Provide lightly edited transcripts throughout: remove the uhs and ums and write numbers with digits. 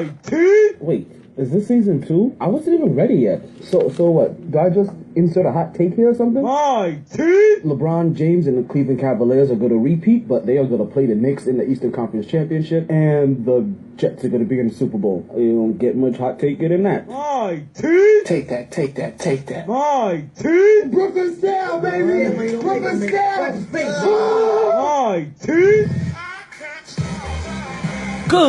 MyT! Wait, is this season 2? I wasn't even ready yet. So what? Do I just insert a hot take here or something? MyT! LeBron James and the Cleveland Cavaliers are going to repeat, but they are going to play the Knicks in the Eastern Conference Championship, and the Jets are going to be in the Super Bowl. You don't get much hot taker than that. MyT! Take that. MyT! Brooklyn style, baby! Brooklyn style! MyT! Good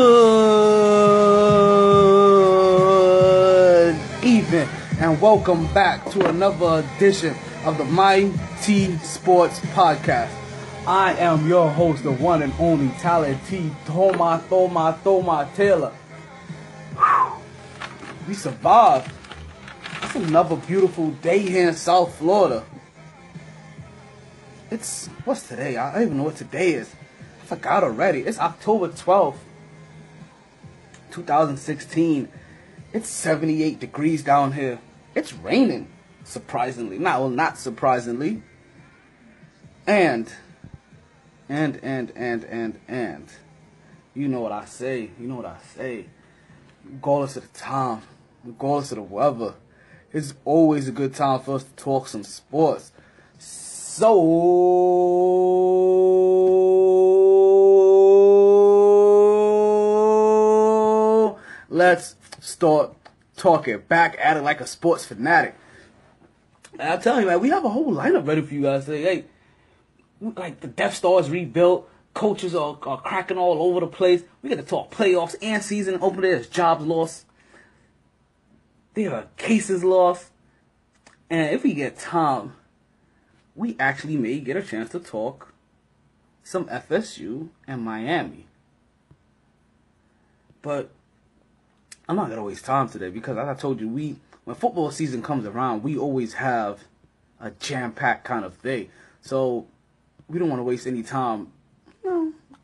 evening and welcome back to another edition of the MyT Sports Podcast. I am your host, the one and only Tyler T. Thoma Taylor. Whew. We survived. It's another beautiful day here in South Florida. What's today? I don't even know what today is. I forgot already. It's October 12th. 2016. It's 78 degrees down here. It's raining, surprisingly. Not surprisingly. And you know what I say. Regardless of the time, regardless of the weather, it's always a good time for us to talk some sports. So let's start talking. Back at it like a sports fanatic. And I'll tell you, man, we have a whole lineup ready for you guys today. Hey, like the Death Star is rebuilt. Coaches are cracking all over the place. We got to talk playoffs and season opener. There's jobs lost. There are cases lost. And if we get time, we actually may get a chance to talk some FSU and Miami. But I'm not going to waste time today because, as I told you, when football season comes around, we always have a jam-packed kind of day. So we don't want to waste any time,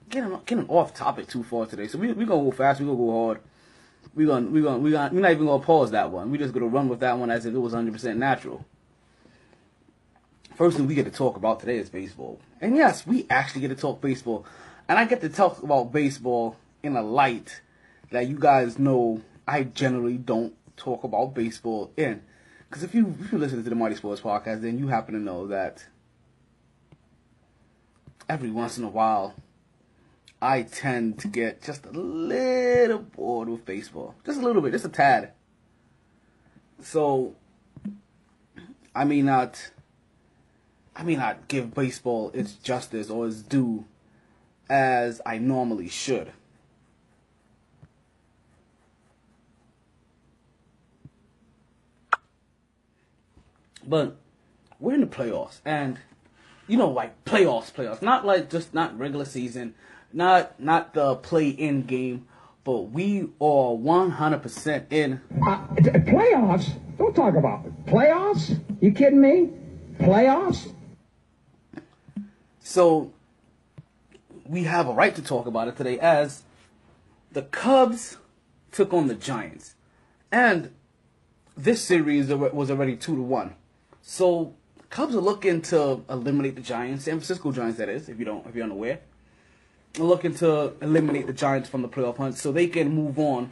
getting off topic too far today. So we're going to go fast. We're going to go hard. We're not even going to pause that one. We're just going to run with that one as if it was 100% natural. First thing we get to talk about today is baseball. And yes, we actually get to talk baseball. And I get to talk about baseball in a light that you guys know I generally don't talk about baseball in. Because if you listen to the MyT Sports Podcast, then you happen to know that every once in a while, I tend to get just a little bored with baseball. Just a little bit, just a tad. So, I may not give baseball its justice or its due as I normally should. But we're in the playoffs, and like playoffs, not like not regular season, not the play-in game, but we are 100% in. Playoffs? Don't talk about it. Playoffs? You kidding me? Playoffs? So we have a right to talk about it today as the Cubs took on the Giants, and this series was already 2-1. So Cubs are looking to eliminate the Giants, San Francisco Giants, that is, if you're unaware. They're looking to eliminate the Giants from the playoff hunt so they can move on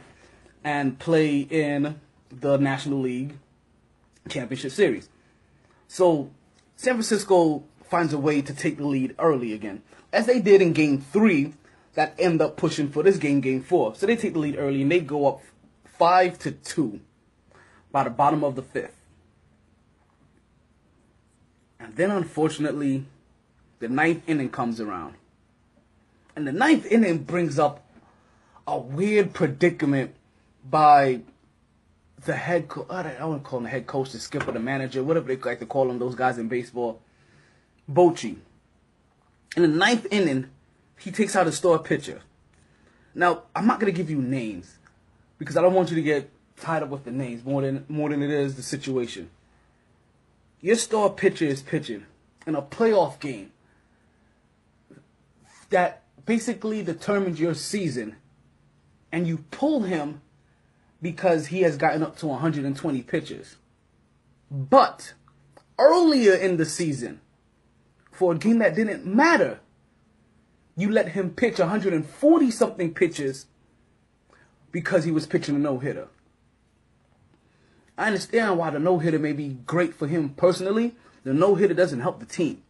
and play in the National League Championship Series. So San Francisco finds a way to take the lead early again, as they did in Game 3 that end up pushing for this Game 4. So they take the lead early and they go up 5-2 by the bottom of the 5th. And then, unfortunately, the 9th inning comes around. And the 9th inning brings up a weird predicament by the head coach. I don't want to call him the head coach, the skipper, the manager, whatever they like to call them, those guys in baseball. Bochy. In the 9th inning, he takes out a star pitcher. Now, I'm not going to give you names because I don't want you to get tied up with the names more than it is the situation. Your star pitcher is pitching in a playoff game that basically determines your season, and you pull him because he has gotten up to 120 pitches. But earlier in the season, for a game that didn't matter, you let him pitch 140-something pitches because he was pitching a no-hitter. I understand why the no-hitter may be great for him personally. The no-hitter doesn't help the team.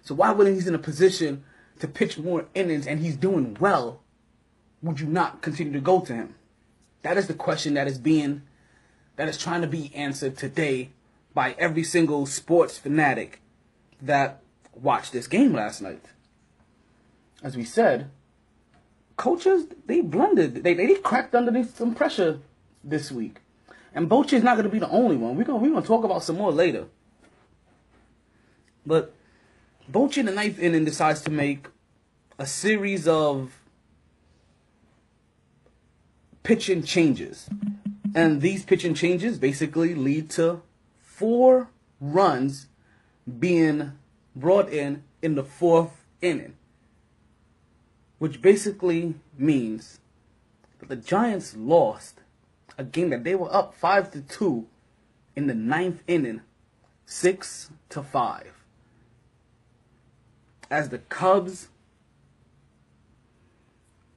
So why wouldn't he's in a position to pitch more innings and he's doing well, would you not continue to go to him? That is the question that is trying to be answered today by every single sports fanatic that watched this game last night. As we said, coaches, they blundered. They cracked underneath some pressure this week. And Bochy is not going to be the only one. We're going to talk about some more later. But Bochy in the ninth inning decides to make a series of pitching changes. And these pitching changes basically lead to 4 runs being brought in the 4th inning. Which basically means that the Giants lost a game that they were up 5-2 in the 9th inning, 6-5. As the Cubs,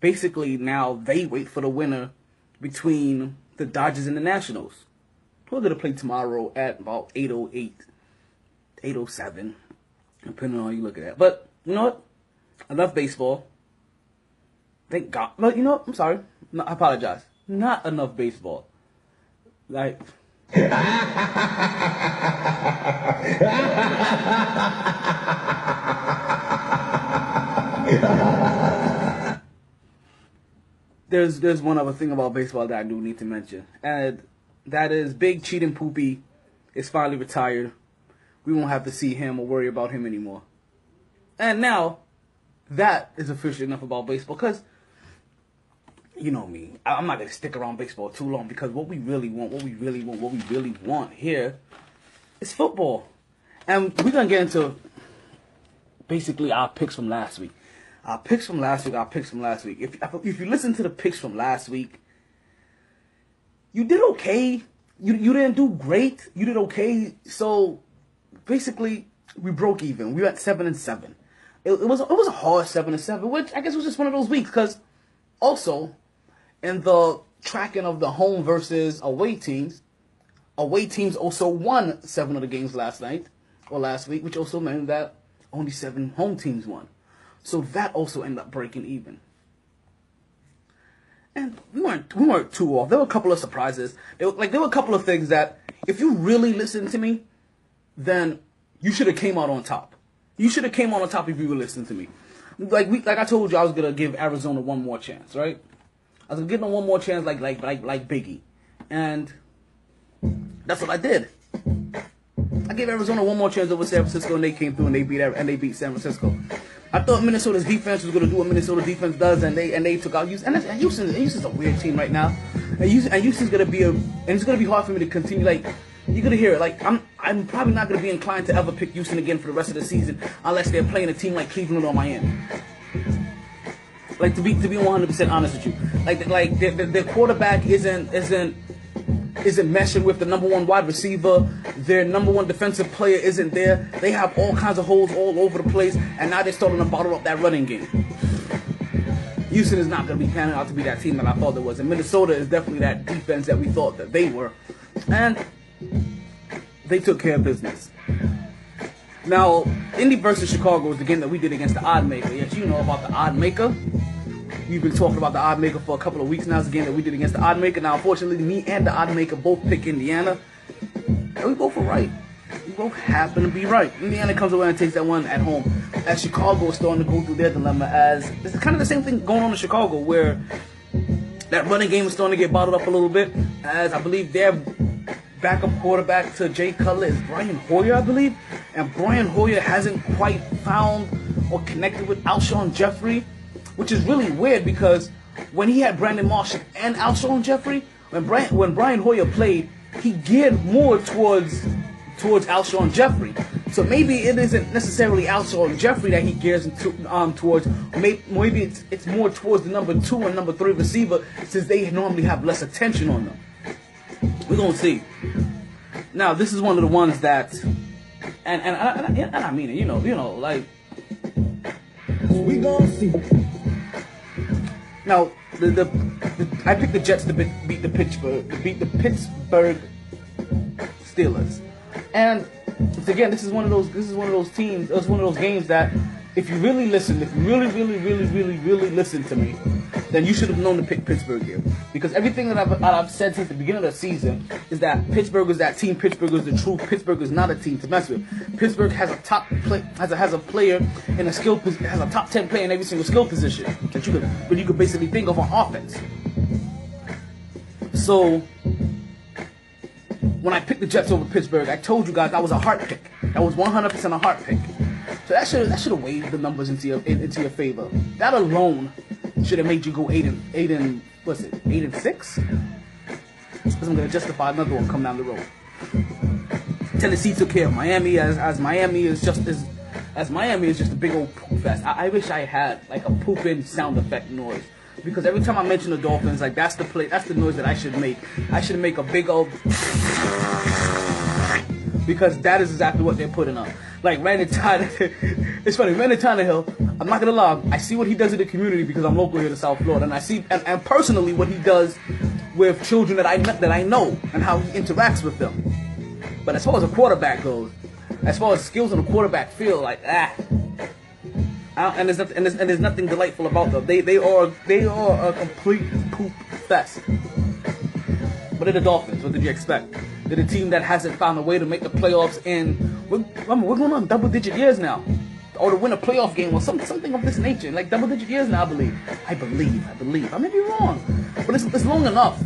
basically now they wait for the winner between the Dodgers and the Nationals. We're going to play tomorrow at about 8:08, 8:07, depending on how you look at that. But you know what? Enough baseball. Thank God. But you know what? I'm sorry. No, I apologize. Not enough baseball. Like... There's one other thing about baseball that I do need to mention, and that is Big Cheating Poopy is finally retired. We won't have to see him or worry about him anymore. And now, that is official enough about baseball, because, you know me, I'm not going to stick around baseball too long, because what we really want here is football. And we're going to get into basically our picks from last week. Our picks from last week. If you listen to the picks from last week, you did okay. You didn't do great. You did okay. So basically, we broke even. We were at 7-7. It was a hard 7-7, which I guess was just one of those weeks. Because also, in the tracking of the home versus away teams also won 7 of the games last week, which also meant that only 7 home teams won. So that also ended up breaking even. And we weren't too off. There were a couple of surprises. There were a couple of things that, if you really listened to me, then you should have came out on top. You should have came out on top if you were listening to me. Like I told you, I was gonna give Arizona one more chance, right? I was gonna give them one more chance, like Biggie, and that's what I did. I gave Arizona one more chance over San Francisco, and they came through and they beat San Francisco. I thought Minnesota's defense was going to do what Minnesota defense does, and they took out Houston. And Houston's a weird team right now. And Houston's going to be and it's going to be hard for me to continue. Like, you're going to hear it. Like, I'm probably not going to be inclined to ever pick Houston again for the rest of the season unless they're playing a team like Cleveland or Miami. Like, to be 100% honest with you, like their quarterback isn't meshing with the number 1 wide receiver. Their number 1 defensive player isn't there. They have all kinds of holes all over the place, and now they're starting to bottle up that running game. Houston is not going to be panning out to be that team that I thought it was, and Minnesota is definitely that defense that we thought that they were, and they took care of business. Now, Indy versus Chicago is the game that we did against the Odd Maker. Yes, you know about the Odd Maker. We've been talking about the Odd Maker for a couple of weeks now. It's a game that we did against the Odd Maker. Now, unfortunately, me and the Odd Maker both pick Indiana. And we both were right. We both happen to be right. Indiana comes away and takes that one at home. As Chicago is starting to go through their dilemma, as it's kind of the same thing going on in Chicago, where that running game is starting to get bottled up a little bit. As I believe their backup quarterback to Jay Cutler is Brian Hoyer, I believe. And Brian Hoyer hasn't quite found or connected with Alshon Jeffrey, which is really weird, because when he had Brandon Marshall and Alshon Jeffrey, when Brian Hoyer played, he geared more towards Alshon Jeffrey. So maybe it isn't necessarily Alshon Jeffrey that he gears towards. Maybe it's more towards the number 2 and number 3 receiver, since they normally have less attention on them. We're gonna see. Now, this is one of the ones that, and I mean it. You know, like, we gonna see. Now, I picked the Jets to beat the Pittsburgh Steelers, and again, this is one of those teams. It was one of those games that, if you really listen, if you really listen to me, then you should have known to pick Pittsburgh here. Because everything that I've said since the beginning of the season is that Pittsburgh is that team. Pittsburgh is the truth. Pittsburgh is not a team to mess with. Pittsburgh has a top has a player in a skill has a top 10 player in every single skill position that you could basically think of on offense. So when I picked the Jets over Pittsburgh, I told you guys that was a heart pick. That was 100% a heart pick. So that should have weighed the numbers into your favor. That alone should have made you go 8 and 6. Because I'm gonna justify another one come down the road. Tennessee took care of Miami as Miami is just a big old poop fest. I wish I had like a pooping sound effect noise. Because every time I mention the Dolphins, like that's the noise that I should make. I should make a big old because that is exactly what they're putting up. Like Randy Tannehill, it's funny. Randy Tannehill, I'm not gonna lie, I see what he does in the community because I'm local here to South Florida, and I see and personally what he does with children that I know and how he interacts with them. But as far as a quarterback goes, as far as skills on the quarterback field, like and there's nothing delightful about them. They are a complete poop fest. But they're the Dolphins. What did you expect? They're the team that hasn't found a way to make the playoffs we're going on double-digit years now. Or to win a playoff game or something of this nature. Like double-digit years now, I believe. I believe. I may be wrong. But it's long enough.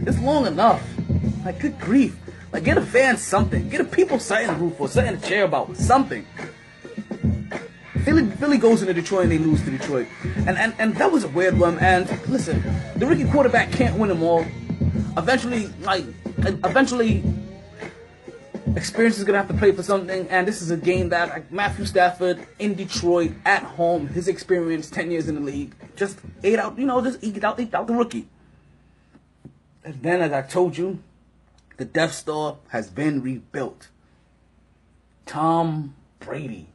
It's long enough. Like, good grief. Like, get a fan something. Get a people something to root for. Something to cheer about. Something. Philly goes into Detroit and they lose to Detroit. And that was a weird one. And listen, the rookie quarterback can't win them all. Eventually, experience is gonna have to play for something, and this is a game that like, Matthew Stafford in Detroit at home, his experience, 10 years in the league, just ate out the rookie. And then, as I told you, the Death Star has been rebuilt. Tom Brady.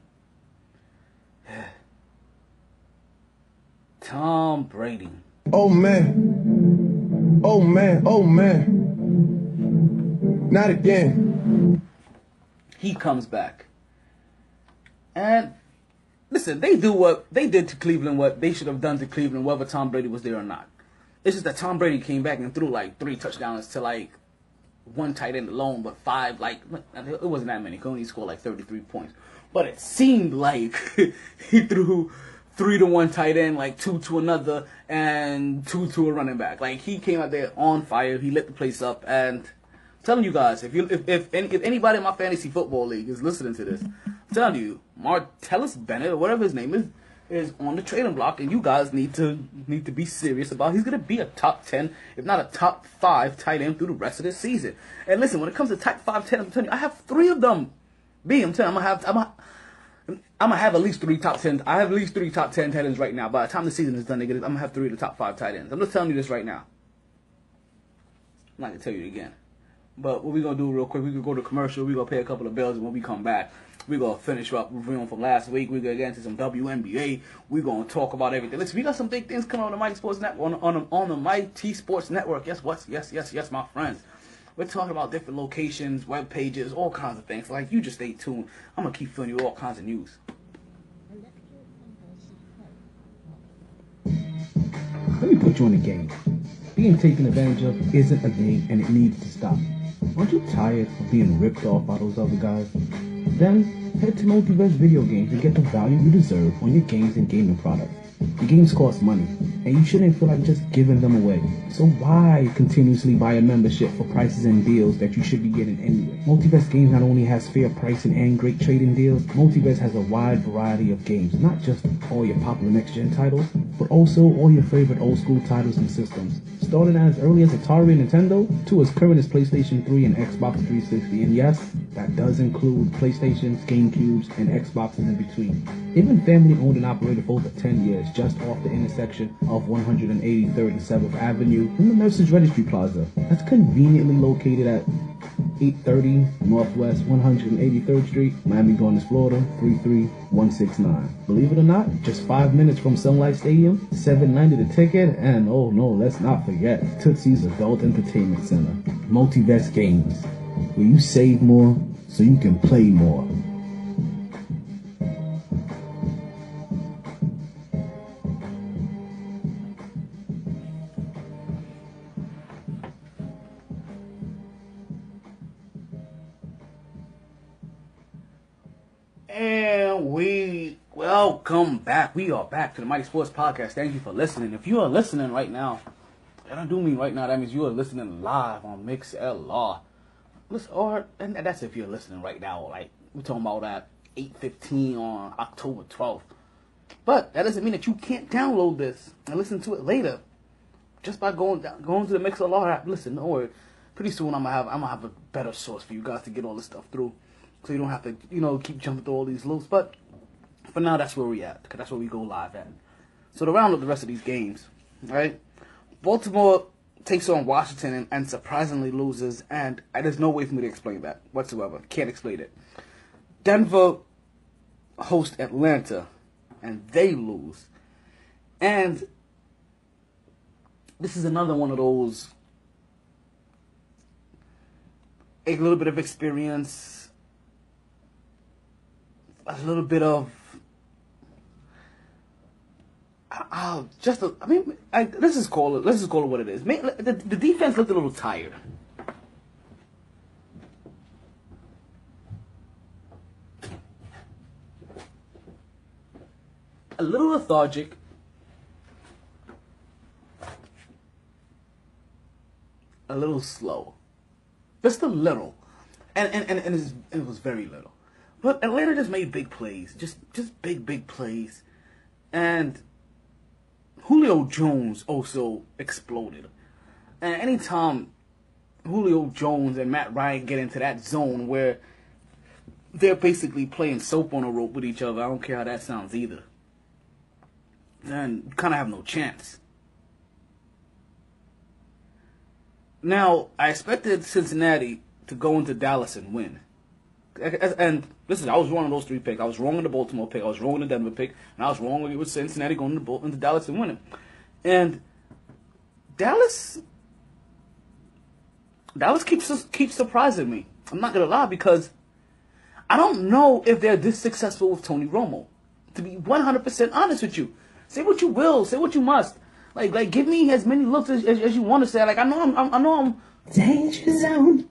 Tom Brady. Oh man. Oh man. Oh man. Not again. He comes back. And listen, they do what they did to Cleveland, what they should have done to Cleveland, whether Tom Brady was there or not. It's just that Tom Brady came back and threw like 3 touchdowns to like 1 tight end alone, but 5, like, it wasn't that many. He only scored like 33 points. But it seemed like he threw 3 to 1 tight end, like 2 to another, and 2 to a running back. Like, he came out there on fire. He lit the place up. And I'm telling you guys, if anybody in my fantasy football league is listening to this, I'm telling you, Martellus Bennett, or whatever his name is on the trading block, and you guys need to be serious about. He's gonna be a top 10, if not a top 5 tight end through the rest of this season. And listen, when it comes to top 5 10, I'm telling you, I have 3 of them. I'm telling you, I'm gonna have at least 3 top 10. I have at least 3 top 10 tight ends right now. By the time the season is done, I'm gonna have 3 of the top 5 tight ends. I'm just telling you this right now. I'm not gonna tell you it again. But what we're gonna do real quick, we can go to commercial. We're gonna pay a couple of bills, and when we come back, we're going to finish up reviewing from last week. We're going to get into some WNBA. We're going to talk about everything. Listen, we got some big things coming on the MyT Sports Network, on the MyT Sports Network. Yes, what? Yes, my friends. We're talking about different locations, web pages, all kinds of things. Like, you just stay tuned. I'm going to keep filling you all kinds of news. Let me put you on a game. Being taken advantage of isn't a game, and it needs to stop. Aren't you tired of being ripped off by those other guys? Then, head to Multiverse Video Games and get the value you deserve on your games and gaming products. The games cost money, and you shouldn't feel like just giving them away. So why continuously buy a membership for prices and deals that you should be getting anyway? Multiverse Games not only has fair pricing and great trading deals, Multiverse has a wide variety of games, not just all your popular next-gen titles, but also all your favorite old-school titles and systems. Starting as early as Atari and Nintendo, to as current as PlayStation 3 and Xbox 360, and yes, that does include PlayStations, GameCubes, and Xboxes in between. They've been family-owned and operated for over 10 years, just off the intersection of 183rd and 7th Avenue in the Nurses Registry Plaza. That's conveniently located at 830 Northwest 183rd Street, Miami Gardens, Florida 33169. Believe it or not, just 5 minutes from Sun Life Stadium, $7.90 the ticket, and oh no, let's not forget Tootsie's Adult Entertainment Center. Multiverse Games, where you save more so you can play more. And we welcome back. We are back to the MyT Sports Podcast. Thank you for listening. If you are listening right now, and I do mean right now, that means you are listening live on MixLR. And that's if you're listening right now. Like, we're talking about at 8:15 on October 12th. But that doesn't mean that you can't download this and listen to it later just by going to the MixLR app. Listen, don't worry. Pretty soon I'm gonna have a better source for you guys to get all this stuff through, so you don't have to keep jumping through all these loops. But for now, that's where we at, because that's where we go live at. So to round up the rest of these games, right? Baltimore takes on Washington and surprisingly loses, and there's no way for me to explain that whatsoever. Can't explain it. Denver hosts Atlanta, and they lose. And this is another one of those, a little bit of experience, a little bit of, let's just call it what it is. The defense looked a little tired. A little lethargic. A little slow. Just a little. And it was very little. But Atlanta just made big plays. Just big plays. And Julio Jones also exploded. And anytime Julio Jones and Matt Ryan get into that zone where they're basically playing soap on a rope with each other, I don't care how that sounds either, then you kind of have no chance. Now, I expected Cincinnati to go into Dallas and win. And listen, I was wrong on those three picks. I was wrong on the Baltimore pick. I was wrong on the Denver pick. And I was wrong when it was Cincinnati going into Dallas and winning. And Dallas keeps surprising me. I'm not going to lie, because I don't know if they're this successful with Tony Romo. To be 100% honest with you. Say what you will. Say what you must. Like give me as many looks as you want to say. Like, I know I'm danger zone.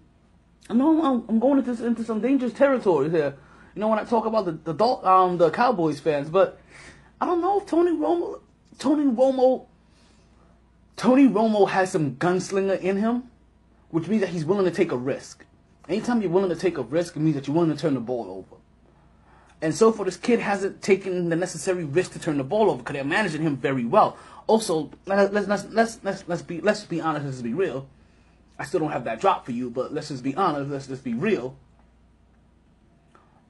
I know I'm going into some dangerous territory here. When I talk about the Cowboys fans, but I don't know if Tony Romo has some gunslinger in him, which means that he's willing to take a risk. Anytime you're willing to take a risk, it means that you're willing to turn the ball over. And so far, this kid hasn't taken the necessary risk to turn the ball over, because they're managing him very well. Also, let's be honest. Let's be real. I still don't have that drop for you, but let's just be honest. Let's just be real.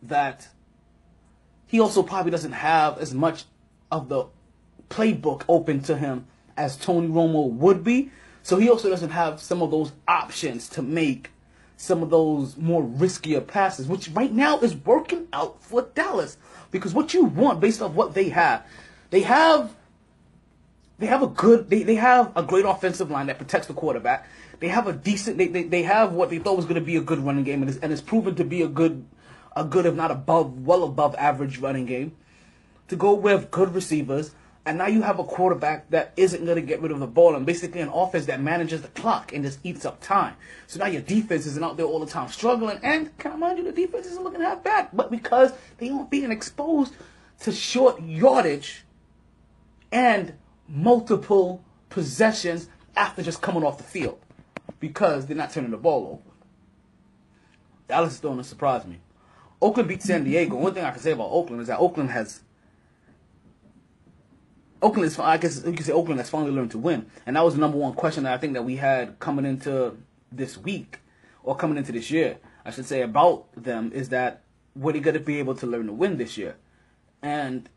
That he also probably doesn't have as much of the playbook open to him as Tony Romo would be. So he also doesn't have some of those options to make some of those more riskier passes, which right now is working out for Dallas. Because what you want, based off what they have a great offensive line that protects the quarterback. They have a decent, they have what they thought was going to be a good running game, and it's proven to be a good, if not well above average running game. To go with good receivers, and now you have a quarterback that isn't going to get rid of the ball, and basically an offense that manages the clock and just eats up time. So now your defense isn't out there all the time struggling, and can I mind you, the defense isn't looking half bad, but because they aren't being exposed to short yardage and multiple possessions after just coming off the field, because they're not turning the ball over. Dallas is starting to surprise me. Oakland beat San Diego. One thing I can say about Oakland is that Oakland has finally learned to win. And that was the number one question that I think that we had coming into this week, or coming into this year, I should say, about them, is that were they going to be able to learn to win this year? And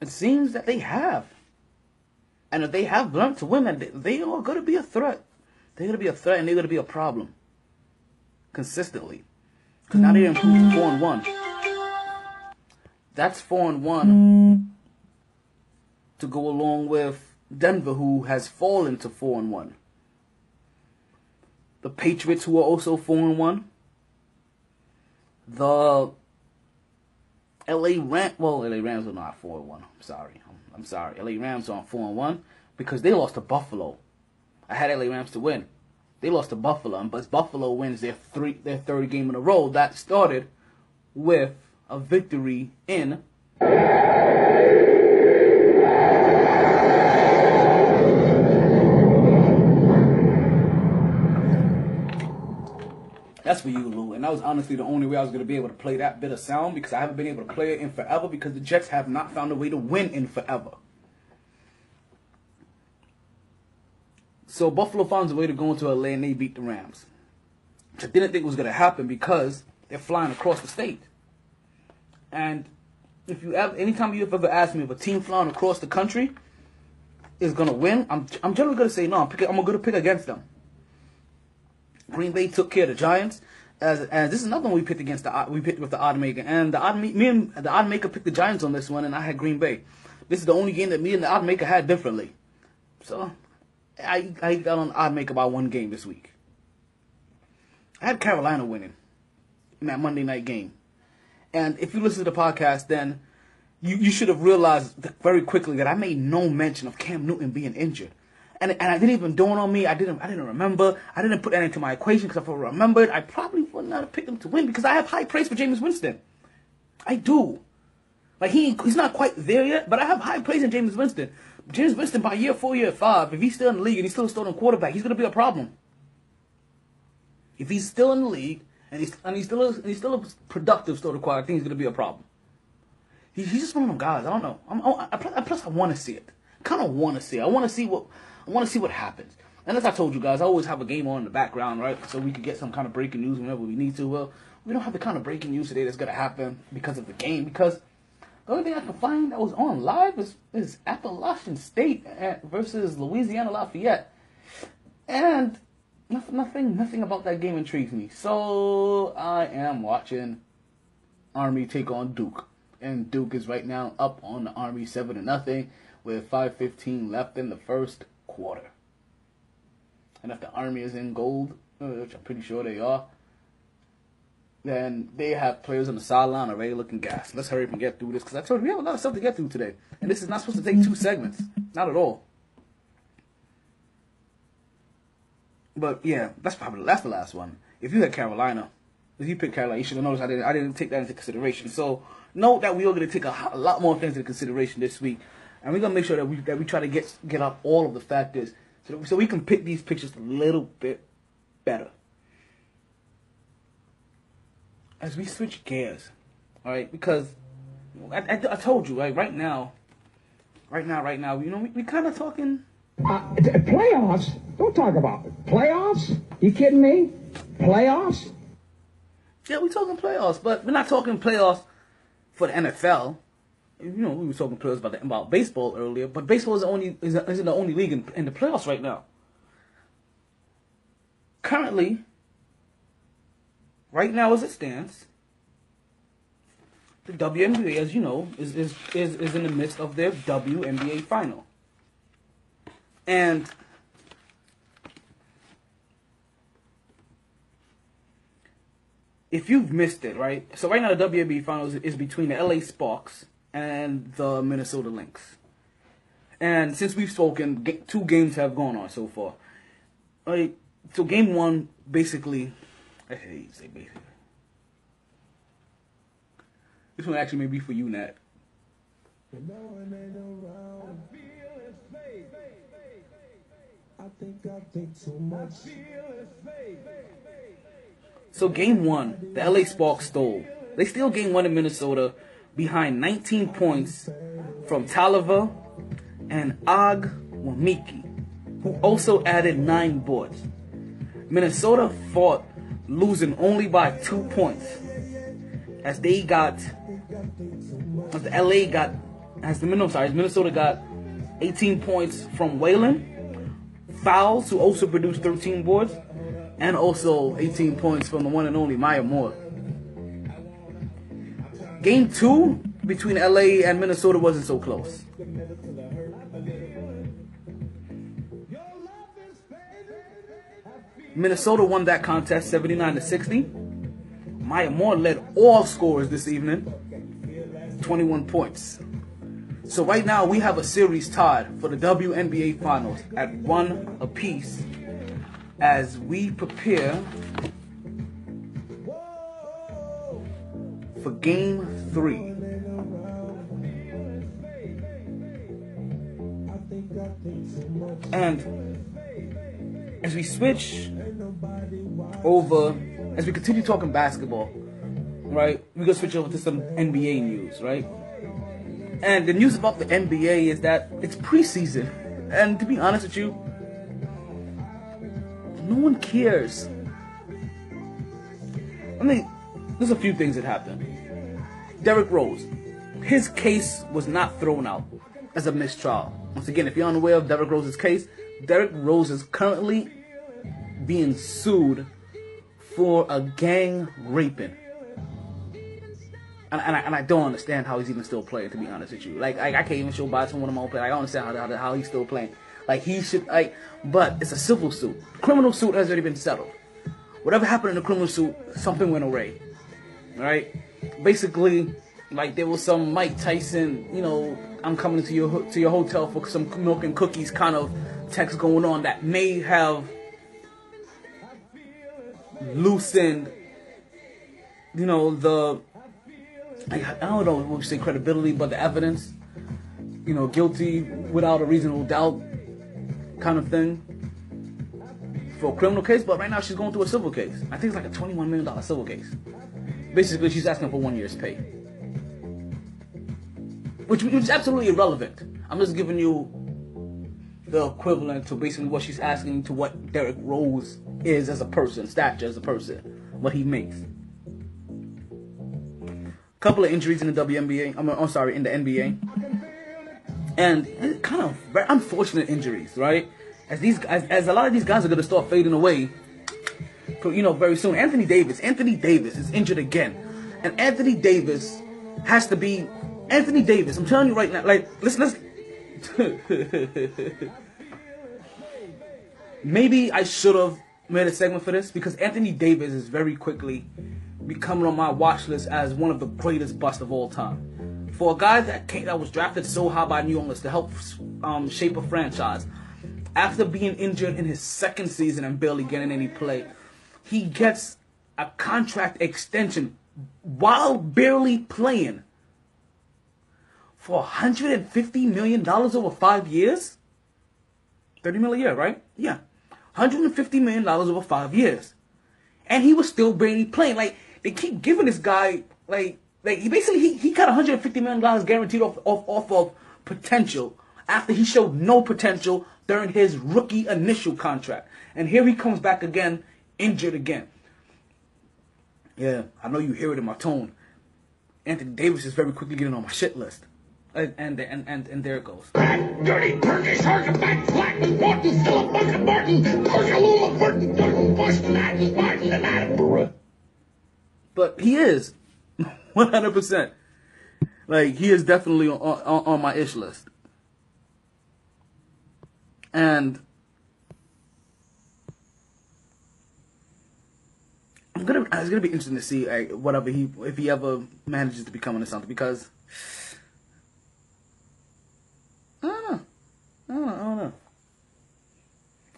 it seems that they have. And if they have learned to win, they are going to be a threat. They're going to be a threat, and they're going to be a problem. consistently. Because now they improved to 4-1. That's 4-1 to go along with Denver, who has fallen to 4-1. The Patriots, who are also 4-1. The LA Rams are not 4-1. I'm sorry. LA Rams aren't 4-1 because they lost to Buffalo. I had LA Rams to win. They lost to Buffalo, but Buffalo wins their third game in a row. That started with a victory in That's for you, Lou. And that was honestly the only way I was going to be able to play that bit of sound, because I haven't been able to play it in forever because the Jets have not found a way to win in forever. So Buffalo finds a way to go into LA and they beat the Rams. Which I didn't think was going to happen because they're flying across the state. And anytime you've ever asked me if a team flying across the country is going to win, I'm generally going to say no. I'm going to pick against them. Green Bay took care of the Giants. As this is another one we picked with the odd maker, and me and the odd maker picked the Giants on this one, and I had Green Bay. This is the only game that me and the odd maker had differently. So I got on odd maker by one game this week. I had Carolina winning in that Monday night game, and if you listen to the podcast, then you should have realized very quickly that I made no mention of Cam Newton being injured. And it didn't even dawn on me. I didn't remember. I didn't put that into my equation, because if I remembered, I probably would not have picked him to win, because I have high praise for Jameis Winston. I do. Like, he's not quite there yet, but I have high praise in Jameis Winston. Jameis Winston, by year 4, year 5, if he's still in the league and he's still a starting quarterback, he's going to be a problem. If he's still in the league and he's still a productive starting quarterback, I think he's going to be a problem. He's just one of them guys. I don't know. Plus, I want to see it. Kind of want to see it. I want to see what happens. And as I told you guys, I always have a game on in the background, right? So we could get some kind of breaking news whenever we need to. Well, we don't have the kind of breaking news today that's going to happen because of the game. Because the only thing I can find that was on live is Appalachian State versus Louisiana Lafayette. And nothing about that game intrigues me. So I am watching Army take on Duke. And Duke is right now up on the Army 7-0 with 5:15 left in the first quarter. And if the Army is in gold, which I'm pretty sure they are, then they have players on the sideline already looking gassed. Let's hurry up and get through this, because I told you we have a lot of stuff to get through today. And this is not supposed to take 2 segments. Not at all. But yeah, that's the last one. If you had Carolina, if you picked Carolina, you should have noticed I didn't take that into consideration. So note that we are going to take a lot more things into consideration this week. And we're going to make sure that we try to get up all of the factors so we can pick these pictures a little bit better. As we switch gears, all right, because I told you, right now, you know, we kind of talking. Playoffs? Don't talk about it. Playoffs? You kidding me? Playoffs? Yeah, we're talking playoffs, but we're not talking playoffs for the NFL. You know, we were talking players about baseball earlier, but baseball isn't the only league in the playoffs right now. Currently, right now as it stands, the WNBA, as you know, is in the midst of their WNBA final. And if you've missed it, right? So right now the WNBA finals is between the LA Sparks and the Minnesota Lynx. And since we've spoken, 2 games have gone on so far. Right? So game 1, basically, I hate to say basically. This one actually may be for you, Nat. So game 1, the LA Sparks stole. They steal game 1 in Minnesota behind 19 points from Taliva and Agwamiki, who also added 9 boards. Minnesota fought, losing only by 2 points, as Minnesota got 18 points from Whalen, Fowles, who also produced 13 boards, And also 18 points from the one and only Maya Moore. Game 2 between LA and Minnesota wasn't so close. Minnesota won that contest 79-60. Maya Moore led all scorers this evening, 21 points. So right now we have a series tied for the WNBA Finals at 1 apiece as we prepare for Game 3. And as we switch over, as we continue talking basketball, right, we're going to switch over to some NBA news, right? And the news about the NBA is that it's preseason. And to be honest with you, no one cares. I mean, there's a few things that happened. Derrick Rose, his case was not thrown out as a mistrial. Once again, if you're unaware of Derrick Rose's case, Derrick Rose is currently being sued for a gang raping. And I don't understand how he's even still playing, to be honest with you. Like I can't even show bias from one of my own players. I don't understand how he's still playing. Like, he should, but it's a civil suit. Criminal suit has already been settled. Whatever happened in the criminal suit, something went awry. Right? Basically, like, there was some Mike Tyson, you know, I'm coming to your hotel for some milk and cookies kind of text going on that may have loosened, you know, I don't know what we say credibility, but the evidence, you know, guilty without a reasonable doubt kind of thing for a criminal case. But right now she's going through a civil case. I think it's like a $21 million civil case. Basically, she's asking for 1 year's pay, which is absolutely irrelevant. I'm just giving you the equivalent to basically what she's asking to what Derrick Rose is as a person, stature as a person, what he makes. Couple of injuries in the WNBA. In the NBA, and kind of very unfortunate injuries, right? As a lot of these guys are gonna start fading away, very soon. Anthony Davis is injured again, and Anthony Davis has to be Anthony Davis. I'm telling you right now, like let's. Maybe I should have made a segment for this because Anthony Davis is very quickly becoming on my watch list as one of the greatest busts of all time. For a guy that was drafted so high by New Orleans to help shape a franchise, after being injured in his second season and barely getting any play, he gets a contract extension while barely playing for $150 million over 5 years. $30 million a year, right? Yeah, $150 million over 5 years, and he was still barely playing. Like, they keep giving this guy like he basically he got $150 million guaranteed off of potential after he showed no potential during his rookie initial contract, and here he comes back again, injured again. Yeah, I know you hear it in my tone. Anthony Davis is very quickly getting on my shit list. And there it goes. Fat, dirty, Turkish, Archibald, Flack, Martin, Philip, Martin, Perkaluma, Burton, Bush, Madden, Martin, and Attenborough. But he is 100%. Like, he is definitely on my ish list. And it's gonna be interesting to see if he ever manages to become into something, because I don't know.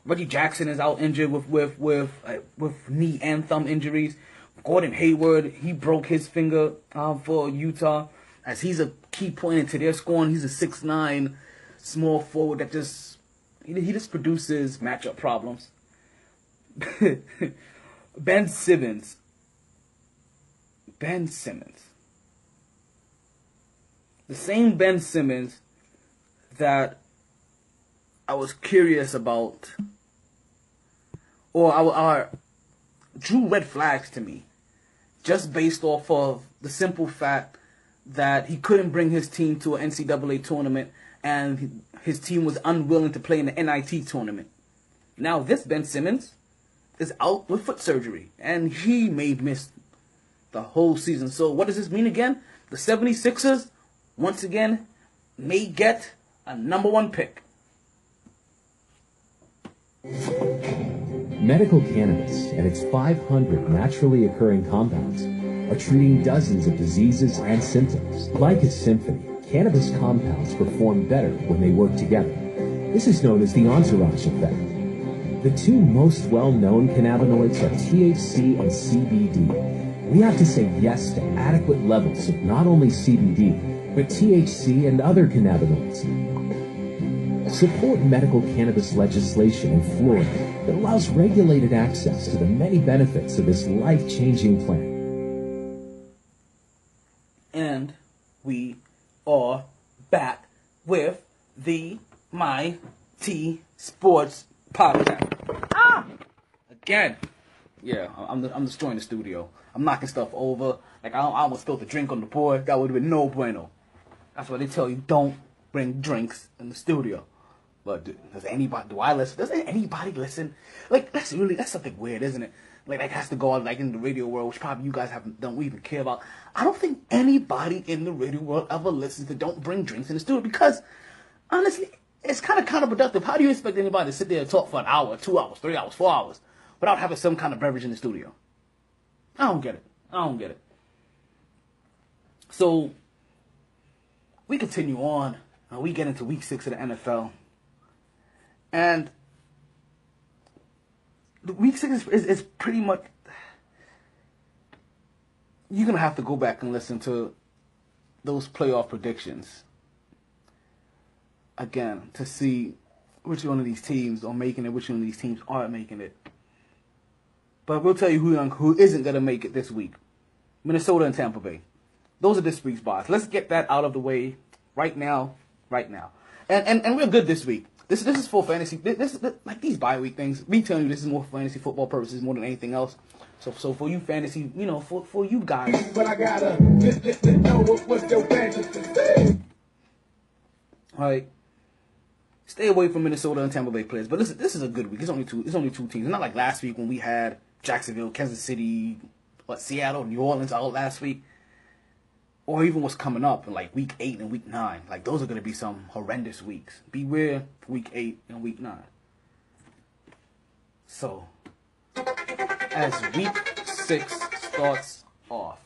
Reggie Jackson is out injured with knee and thumb injuries. Gordon Hayward, he broke his finger for Utah, as he's a key point into their scoring. He's a 6'9" small forward that he just produces matchup problems. Ben Simmons. The same Ben Simmons that I was curious about, or drew red flags to me, just based off of the simple fact that he couldn't bring his team to an NCAA tournament and his team was unwilling to play in the NIT tournament. Now this Ben Simmons is out with foot surgery, and he may miss the whole season. So what does this mean again? The 76ers, once again, may get a #1 pick. Medical cannabis and its 500 naturally occurring compounds are treating dozens of diseases and symptoms. Like its symphony, cannabis compounds perform better when they work together. This is known as the entourage effect. The two most well-known cannabinoids are THC and CBD. We have to say yes to adequate levels of not only CBD, but THC and other cannabinoids. Support medical cannabis legislation in Florida that allows regulated access to the many benefits of this life-changing plant. And we are back with the MyT Sports Podcast. Again. Yeah, I'm destroying the studio. I'm knocking stuff over. Like, I almost spilled the drink on the board. That would have been no bueno. That's why they tell you don't bring drinks in the studio. But does anybody listen? Like, that's something weird, isn't it? Like, that has to go out, like, in the radio world, which probably you guys don't even care about. I don't think anybody in the radio world ever listens to don't bring drinks in the studio, because, honestly, it's kind of counterproductive. How do you expect anybody to sit there and talk for an hour, 2 hours, 3 hours, 4 hours without having some kind of beverage in the studio? I don't get it. So, we continue on, and we get into week 6 of the NFL. And the week 6 is pretty much, you're going to have to go back and listen to those playoff predictions again to see which one of these teams are making it, which one of these teams aren't making it. But we'll tell you who isn't going to make it this week. Minnesota and Tampa Bay. Those are this week's buys. Let's get that out of the way right now. And we're good this week. This is for fantasy. This like these bye week things. Me telling you this is more for fantasy football purposes more than anything else. So for you fantasy, for you guys. But I gotta know what's your fantasy. All right. Stay away from Minnesota and Tampa Bay players. But listen, this is a good week. It's only two teams. It's not like last week when we had Jacksonville, Kansas City, Seattle, New Orleans out last week. Or even what's coming up in like week 8 and week 9. Like, those are going to be some horrendous weeks. Beware week 8 and week 9. So, as week 6 starts off.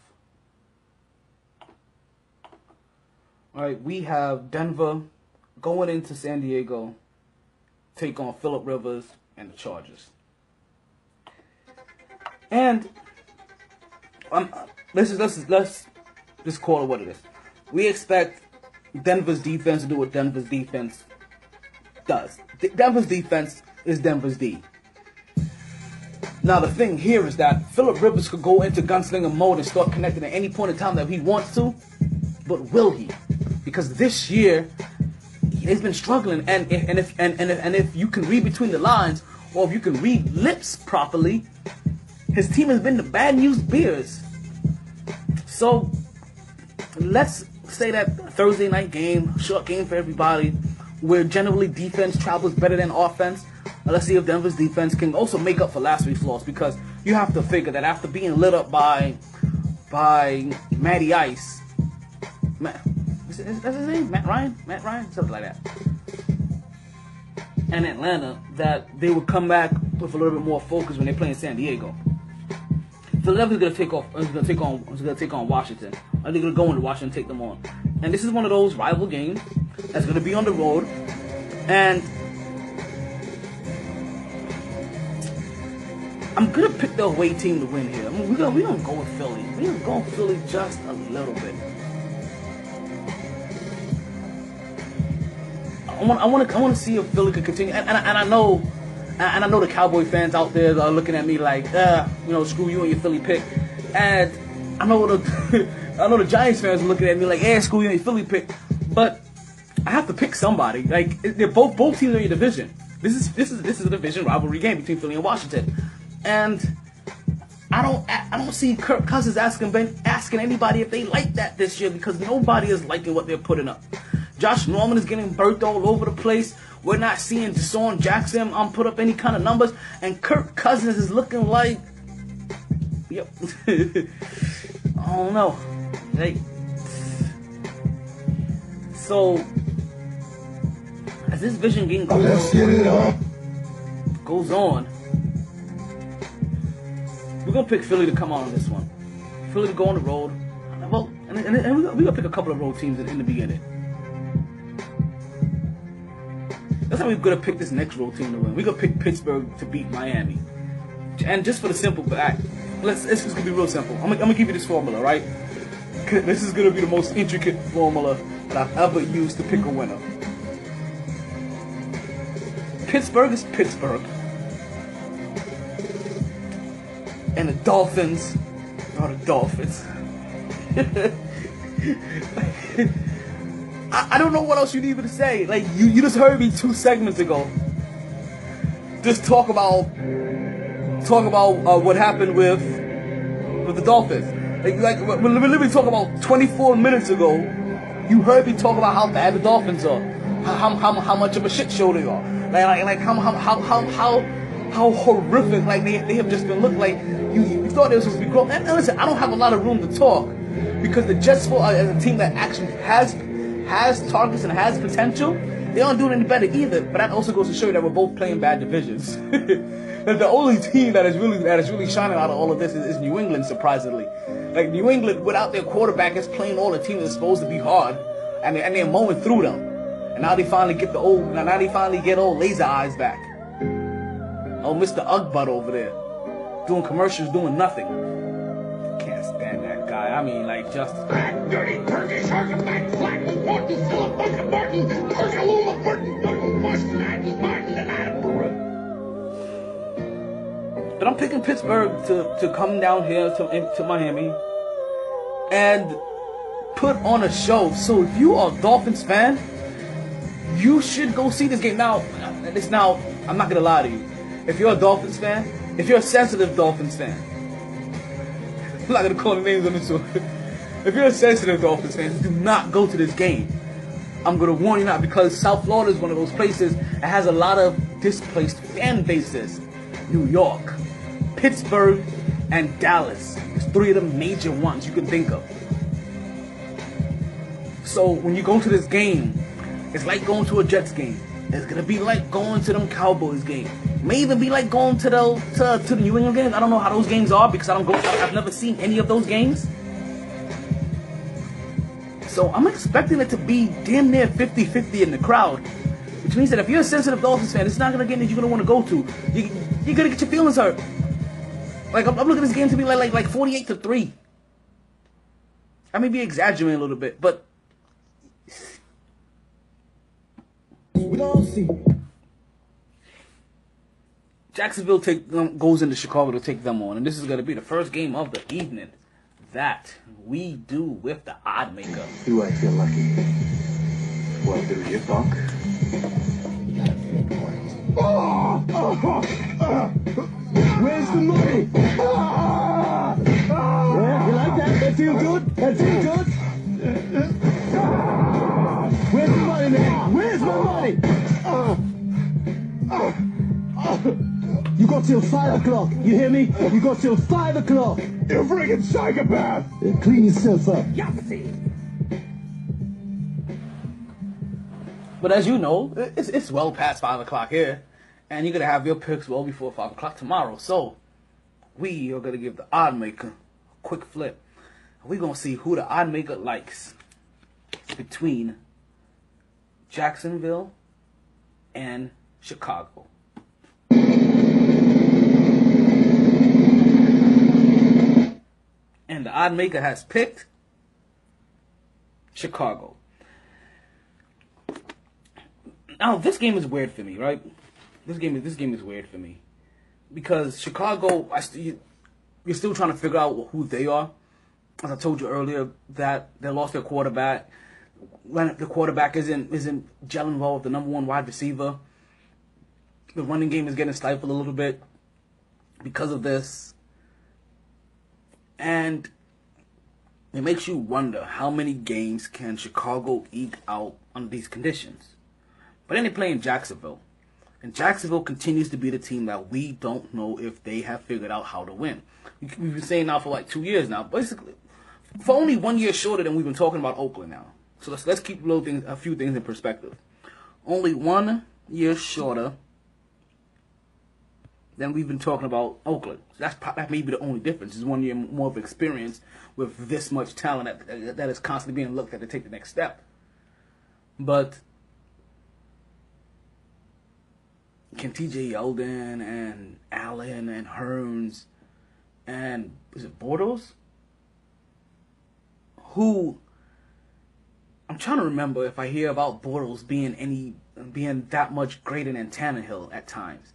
Alright, we have Denver going into San Diego, take on Phillip Rivers and the Chargers. And let's just call it what it is. We expect Denver's defense to do what Denver's defense does. Denver's defense is Denver's D. Now the thing here is that Phillip Rivers could go into gunslinger mode and start connecting at any point in time that he wants to, but will he? Because this year he's been struggling, and if you can read between the lines, or if you can read lips properly, his team has been the bad news Bears. So let's say that Thursday night game, short game for everybody, where generally defense travels better than offense. Let's see if Denver's defense can also make up for last week's loss, because you have to figure that after being lit up by Matty Ice, that's his name? Matt Ryan? Something like that. And Atlanta, that they would come back with a little bit more focus when they play in San Diego. Philadelphia's gonna take on Washington. They're gonna go into Washington and take them on. And this is one of those rival games that's gonna be on the road. And I'm gonna pick the away team to win here. We're gonna go with Philly. We're gonna go with Philly just a little bit. I want to see if Philly can continue. And I know the Cowboy fans out there are looking at me like, screw you and your Philly pick. And I know the Giants fans are looking at me like, screw you and your Philly pick. But I have to pick somebody. Like, they're both teams are in your division. This is a division rivalry game between Philly and Washington. And I don't see Kirk Cousins asking anybody if they like that this year, because nobody is liking what they're putting up. Josh Norman is getting birthed all over the place. We're not seeing Deshaun Jackson put up any kind of numbers, and Kirk Cousins is looking like, yep. I don't know. Like, so as this vision game goes on, we're gonna pick Philly to come out on this one. Philly to go on the road. Well, and we're gonna pick a couple of road teams in the beginning. That's how we're gonna pick this next road team to win. We're gonna pick Pittsburgh to beat Miami. And just for the simple fact, it's just gonna be real simple. I'm gonna give you this formula, right? This is gonna be the most intricate formula that I've ever used to pick a winner. Pittsburgh is Pittsburgh. And the Dolphins are the Dolphins. I don't know what else you need me to say. Like, you just heard me 2 segments ago just talk about what happened with the Dolphins. Like we literally talk about 24 minutes ago. You heard me talk about how bad the Dolphins are, how much of a shit show they are, like how horrific. Like they have just been looked like. You thought they were supposed to be grown. And listen, I don't have a lot of room to talk because the Jets, as a team that actually has targets and has potential, they aren't doing any better either. But that also goes to show you that we're both playing bad divisions. The only team that is really shining out of all of this is New England, surprisingly. Like, New England, without their quarterback, is playing all the teams that's supposed to be hard, and they're mowing through them. And now they finally get old Laser Eyes back. Oh, Mr. Ugbutt over there, doing commercials, doing nothing. Can't stand that guy. I mean, like, just Back, dirty Turkish, back, flat, Martin, Philip, Bucket, Martin, Perkaluma, Burton, Doodle, Martin, Martin, and Attenborough. But I'm picking Pittsburgh to come down here to Miami and put on a show. So if you are a Dolphins fan, you should go see this game. Now, I'm not gonna lie to you. If you're a Dolphins fan, if you're a sensitive Dolphins fan, I'm not gonna call the names on this one. If you're a sensitive Dolphins fan, do not go to this game. I'm gonna warn you now, because South Florida is one of those places that has a lot of displaced fan bases. New York, Pittsburgh, and Dallas. There's 3 of the major ones you can think of. So when you go to this game, it's like going to a Jets game. It's gonna be like going to them Cowboys game. May even be like going to the New England games. I don't know how those games are because I've never seen any of those games. So I'm expecting it to be damn near 50-50 in the crowd. Which means that if you're a sensitive Dolphins fan, it's not gonna get that you're gonna want to go to. You're gonna get your feelings hurt. Like, I'm looking at this game to be like 48-3. I may be exaggerating a little bit, but We don't see. Jacksonville goes into Chicago to take them on, and this is going to be the first game of the evening that we do with the odd maker. Do I feel lucky? Well, do you, Punk? Where's the money? Yeah, you like that? That feel good? That feel good? Where's the money, man? Where's my money? You got till 5 o'clock. You hear me? You got till 5 o'clock. You friggin' psychopath! Clean yourself up. But as you know, it's well past 5 o'clock here, and you're going to have your picks well before 5 o'clock tomorrow. So we are going to give the odd maker a quick flip. We're going to see who the odd maker likes between Jacksonville and Chicago. And the odd maker has picked Chicago. Now, this game is weird for me, right? This game is weird for me because Chicago, you're still trying to figure out who they are. As I told you earlier, that they lost their quarterback. When the quarterback isn't gelling well with the number 1 wide receiver, the running game is getting stifled a little bit because of this. And it makes you wonder how many games can Chicago eke out under these conditions. But then they play in Jacksonville. And Jacksonville continues to be the team that we don't know if they have figured out how to win. We've been saying now for like 2 years now. Basically, for only 1 year shorter than we've been talking about Oakland now. So let's keep a few things in perspective. Only 1 year shorter than we've been talking about Oakland. That may be the only difference. Is 1 year more of experience with this much talent that is constantly being looked at to take the next step. But can TJ Yeldon and Allen and Hearns and is it Bortles? Who I'm trying to remember if I hear about Bortles being that much greater than Tannehill at times.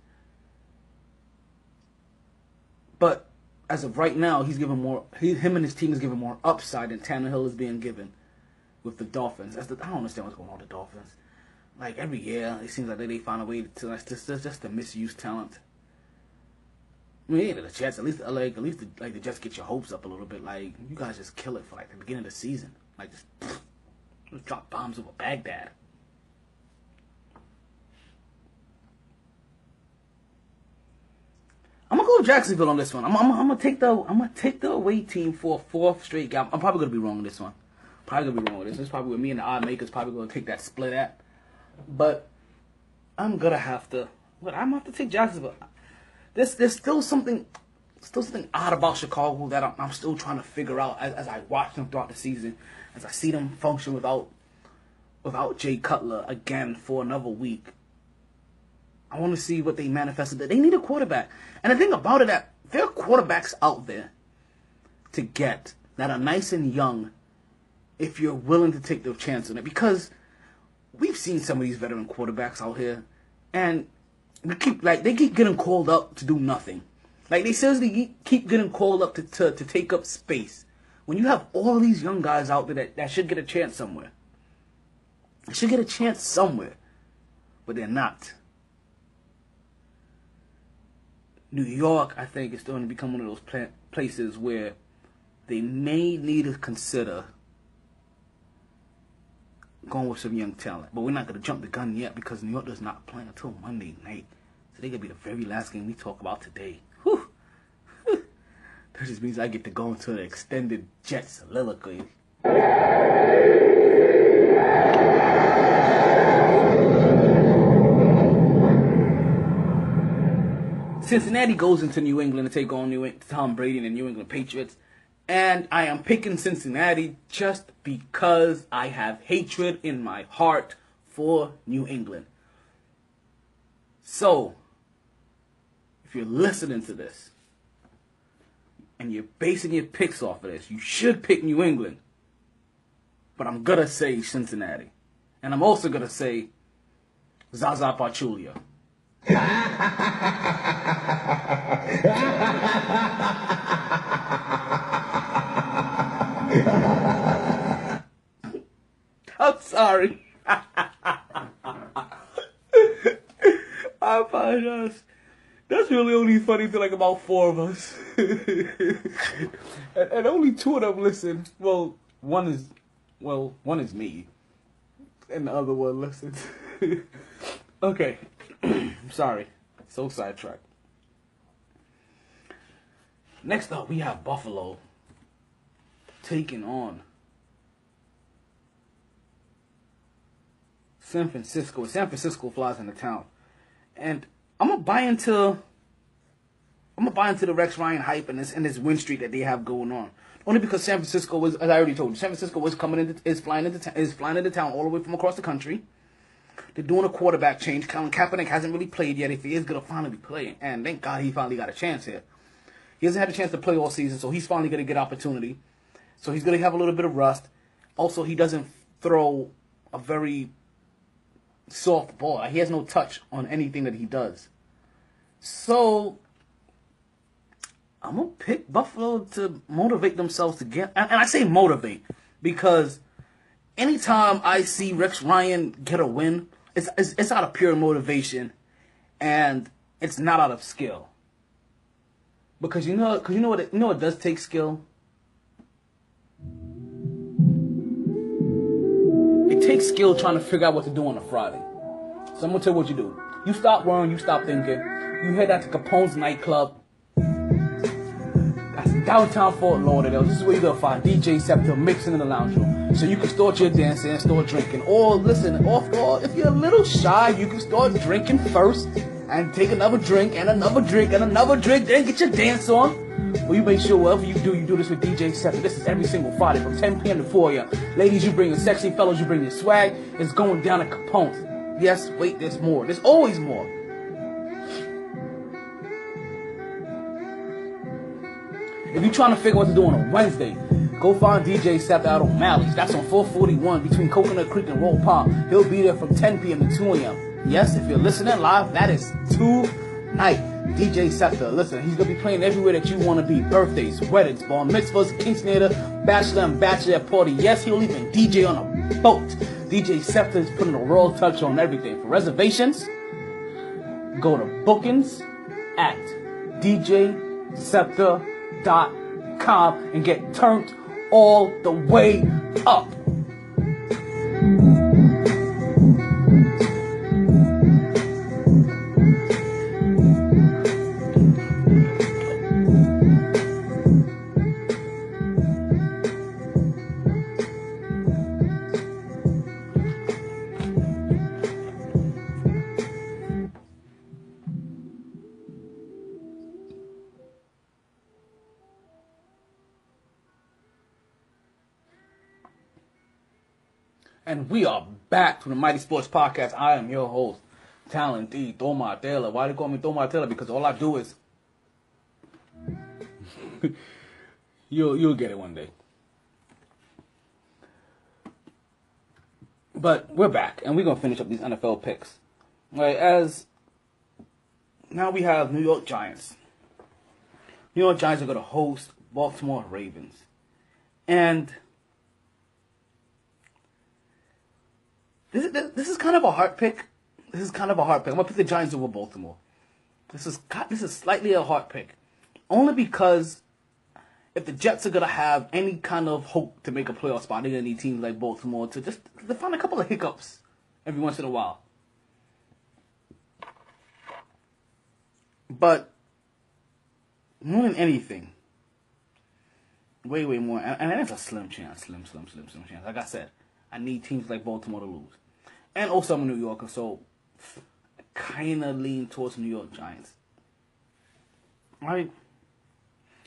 But as of right now, he's given more. Him and his team is given more upside than Tannehill is being given with the Dolphins. I don't understand what's going on with the Dolphins. Like every year, it seems like they find a way to just to misuse talent. I mean, they had a chance. At least to just get your hopes up a little bit. Like you guys just kill it for like the beginning of the season. Like just drop bombs over Baghdad. I'm gonna go with Jacksonville on this one. I'm gonna take the away team for a 4th straight game. I'm probably gonna be wrong on this one. This is probably where me and the odd makers probably gonna take that split at. But I'm gonna have to take Jacksonville. There's still something odd about Chicago that I'm still trying to figure out as I watch them throughout the season, as I see them function without Jay Cutler again for another week. I want to see what they manifested. They need a quarterback. And the thing about it, that there are quarterbacks out there to get that are nice and young if you're willing to take the chance on it. Because we've seen some of these veteran quarterbacks out here, and they keep getting called up to do nothing. Like, they seriously keep getting called up to take up space. When you have all these young guys out there that should get a chance somewhere. They should get a chance somewhere. But they're not. New York, I think, is starting to become one of those places where they may need to consider going with some young talent. But we're not going to jump the gun yet because New York does not play until Monday night. So they're going to be the very last game we talk about today. Whew. That just means I get to go into an extended Jet soliloquy. Cincinnati goes into New England to take on Tom Brady and the New England Patriots. And I am picking Cincinnati just because I have hatred in my heart for New England. So, if you're listening to this, and you're basing your picks off of this, you should pick New England. But I'm going to say Cincinnati. And I'm also going to say Zaza Pachulia. I'm sorry. I apologize. That's really only funny to like about 4 of us. and only 2 of them listen. Well, one is me. And the other one listens. Okay. I'm sorry. So sidetracked. Next up, we have Buffalo taking on San Francisco. San Francisco flies into town. And I'm gonna buy into the Rex Ryan hype and this win streak that they have going on. Only because San Francisco was, as I already told you, San Francisco was flying into town all the way from across the country. They're doing a quarterback change. Colin Kaepernick hasn't really played yet. If he is gonna finally be playing, and thank God he finally got a chance here. He hasn't had a chance to play all season, so he's finally gonna get opportunity. So he's gonna have a little bit of rust. Also, he doesn't throw a very soft ball. He has no touch on anything that he does. So I'm going to pick Buffalo to motivate themselves to get... And I say motivate because anytime I see Rex Ryan get a win, it's out of pure motivation and it's not out of skill. Because you know what it does take skill? It takes skill trying to figure out what to do on a Friday. So I'm gonna tell you what you do. You stop worrying, you stop thinking. You head out to Capone's nightclub. That's downtown Fort Lauderdale. This is where you're gonna find DJ Scepter mixing in the lounge room. So you can start your dancing and start drinking. Or listen, or if you're a little shy, you can start drinking first and take another drink and another drink and another drink, then get your dance on. Well, you make sure whatever you do this with DJ Scepter. This is every single Friday from 10 p.m. to 4 a.m. Ladies, you bring your sexy. Fellas, you bring your swag. It's going down at Capone's. Yes, wait, there's more. There's always more. If you're trying to figure out what to do on a Wednesday, go find DJ Scepter out on Mally's. That's on 441 between Coconut Creek and Roll Pond. He'll be there from 10 p.m. to 2 a.m. Yes, if you're listening live, that is tonight. DJ Scepter, listen, he's going to be playing everywhere that you want to be. Birthdays, weddings, bar mitzvahs, quinceanera, bachelor and bachelorette party. Yes, he'll even DJ on a boat. DJ Scepter is putting a royal touch on everything. For reservations, go to bookings at djscepter.com and get turned all the way up. And we are back to the MyT Sports Podcast. I am your host, Talent D, Toma Taylor. Why do you call me Toma Taylor? Because all I do is... you'll get it one day. But we're back, and we're going to finish up these NFL picks. All right, as now we have New York Giants. New York Giants are going to host Baltimore Ravens. And... This is kind of a hard pick. I'm gonna pick the Giants over Baltimore. This is slightly a hard pick, only because if the Jets are gonna have any kind of hope to make a playoff spot, they're gonna need teams like Baltimore to find a couple of hiccups every once in a while. But more than anything, way more, and it's a slim chance. Like I said, I need teams like Baltimore to lose. And also I'm a New Yorker, so I kind of lean towards New York Giants. Right?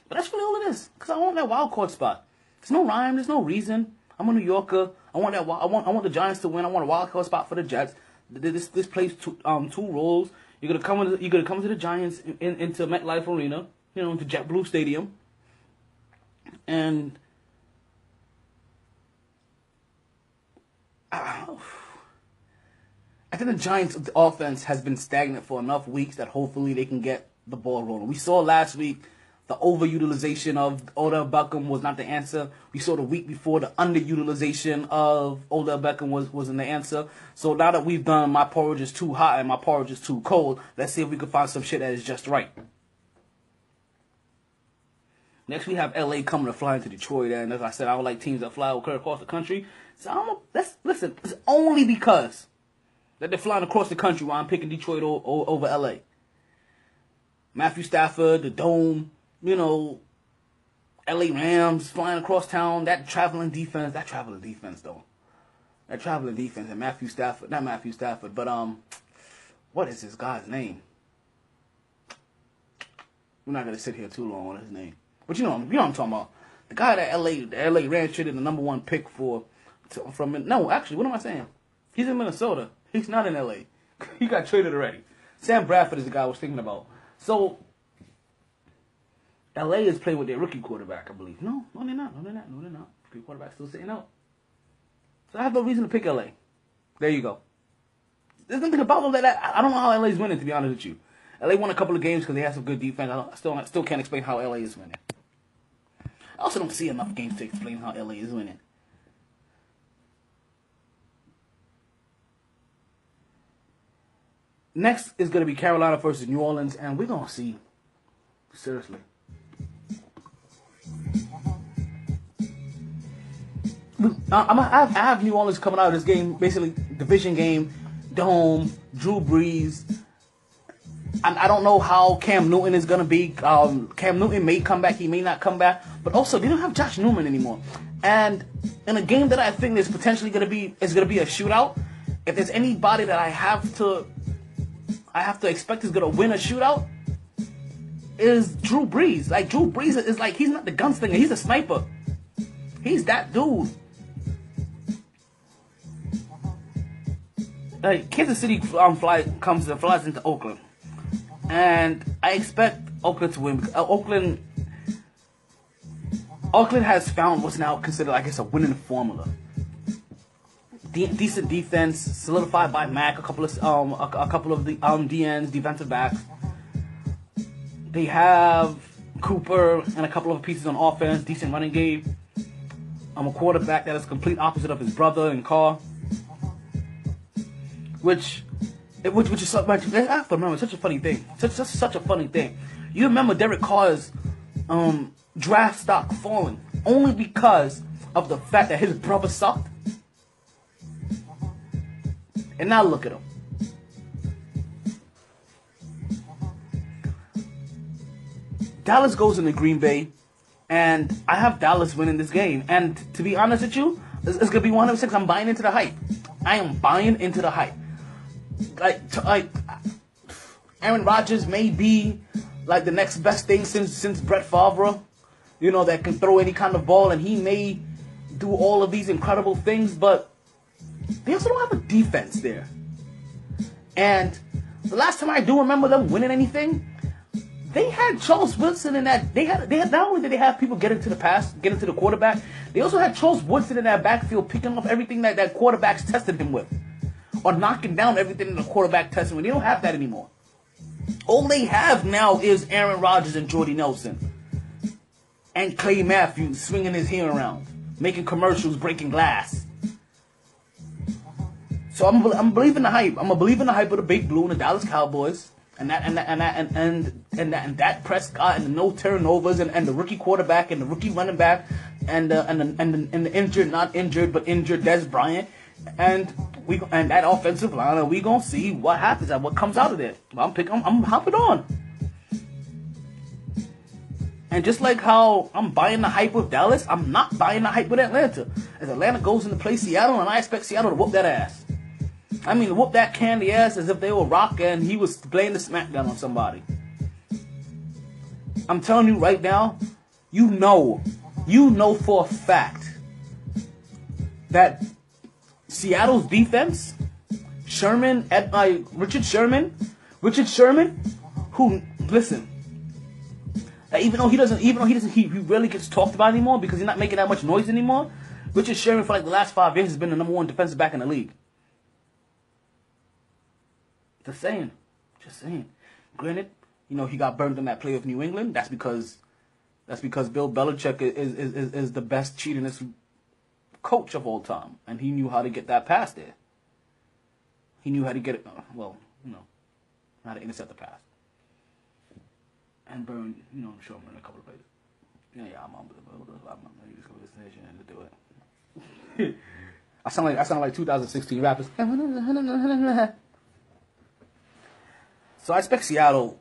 But that's really all it is. Because I want that wild card spot. There's no rhyme. There's no reason. I'm a New Yorker. I want that. I want the Giants to win. I want a wild card spot for the Jets. This plays two roles. You're gonna come to the Giants into MetLife Arena, into JetBlue Stadium, and I think the Giants' offense has been stagnant for enough weeks that hopefully they can get the ball rolling. We saw last week the overutilization of Odell Beckham was not the answer. We saw the week before the underutilization of Odell Beckham wasn't the answer. So now that we've done my porridge is too hot and my porridge is too cold, let's see if we can find some shit that is just right. Next, we have LA coming to fly into Detroit, and as I said, I would like teams that fly across the country. So listen, it's only because that they're flying across the country while I'm picking Detroit over LA. Matthew Stafford, the Dome, LA Rams flying across town. That traveling defense, though. That traveling defense and Matthew Stafford, not Matthew Stafford, but what is this guy's name? We're not gonna sit here too long on his name, but you know what I'm talking about. The guy that LA Rams traded the number one pick what am I saying? He's in Minnesota. He's not in LA. He got traded already. Sam Bradford is the guy I was thinking about. So, LA is playing with their rookie quarterback, I believe. No, they're not. Rookie quarterback still sitting out. So I have no reason to pick LA. There you go. There's nothing about them that I don't know how LA is winning, to be honest with you. LA won a couple of games because they have some good defense. I still can't explain how LA is winning. I also don't see enough games to explain how LA is winning. Next is going to be Carolina versus New Orleans, and we're going to see. Seriously. I have New Orleans coming out of this game, basically division game. Dome, Drew Brees. I don't know how Cam Newton is gonna be. Cam Newton may come back, he may not come back. But also, they don't have Josh Newman anymore. And in a game that I think is potentially gonna be a shootout, if there's anybody that I have to expect is gonna win a shootout, is Drew Brees. Like, Drew Brees is like, he's not the gunslinger, he's a sniper. He's that dude. Like, Kansas City flies into Oakland, and I expect Oakland to win because Oakland has found what's now considered, I guess, a winning formula. Decent defense, solidified by Mac, a couple of the DNs, defensive backs. They have Cooper and a couple of pieces on offense, decent running game. A quarterback that is complete opposite of his brother and Carr. Which is so much. I have to remember, such a funny thing. Such a funny thing. You remember Derek Carr's draft stock falling only because of the fact that his brother sucked. And now look at him. Dallas goes into Green Bay, and I have Dallas winning this game. And to be honest with you, it's going to be 106. I'm buying into the hype. I am buying into the hype. Like Aaron Rodgers may be like the next best thing since Brett Favre, that can throw any kind of ball, and he may do all of these incredible things, but they also don't have a defense there. And the last time I do remember them winning anything, they had Charles Woodson in that. They had not only did they have people get into the quarterback, they also had Charles Woodson in that backfield picking up everything that quarterbacks tested him with, or knocking down everything the quarterback tested him with. They don't have that anymore. All they have now is Aaron Rodgers and Jordy Nelson and Clay Matthews swinging his hair around, making commercials, breaking glass. So I'm believing the hype. I'm believing the hype of the Big Blue and the Dallas Cowboys. And that Prescott and the no turnovers and the rookie quarterback and the rookie running back and the injured, not injured but injured Des Bryant and that offensive line, and we gonna see what happens and what comes out of it. I'm hopping on. And just like how I'm buying the hype with Dallas, I'm not buying the hype with Atlanta. As Atlanta goes into play Seattle, and I expect Seattle to whoop that ass. I mean, whoop that candy ass as if they were Rock and he was playing the smackdown on somebody. I'm telling you right now, you know for a fact that Seattle's defense, Richard Sherman, who, listen, even though he rarely gets talked about anymore because he's not making that much noise anymore, Richard Sherman for like the last 5 years has been the number one defensive back in the league. Just saying. Granted, he got burned on that play with New England. That's because Bill Belichick is the best cheatingest coach of all time, and he knew how to get that pass there. He knew how to get it. How to intercept the pass and burn. Sherman in a couple of plays. Yeah, I'm just gonna listen and do it. I sound like 2016 rappers. So I expect Seattle's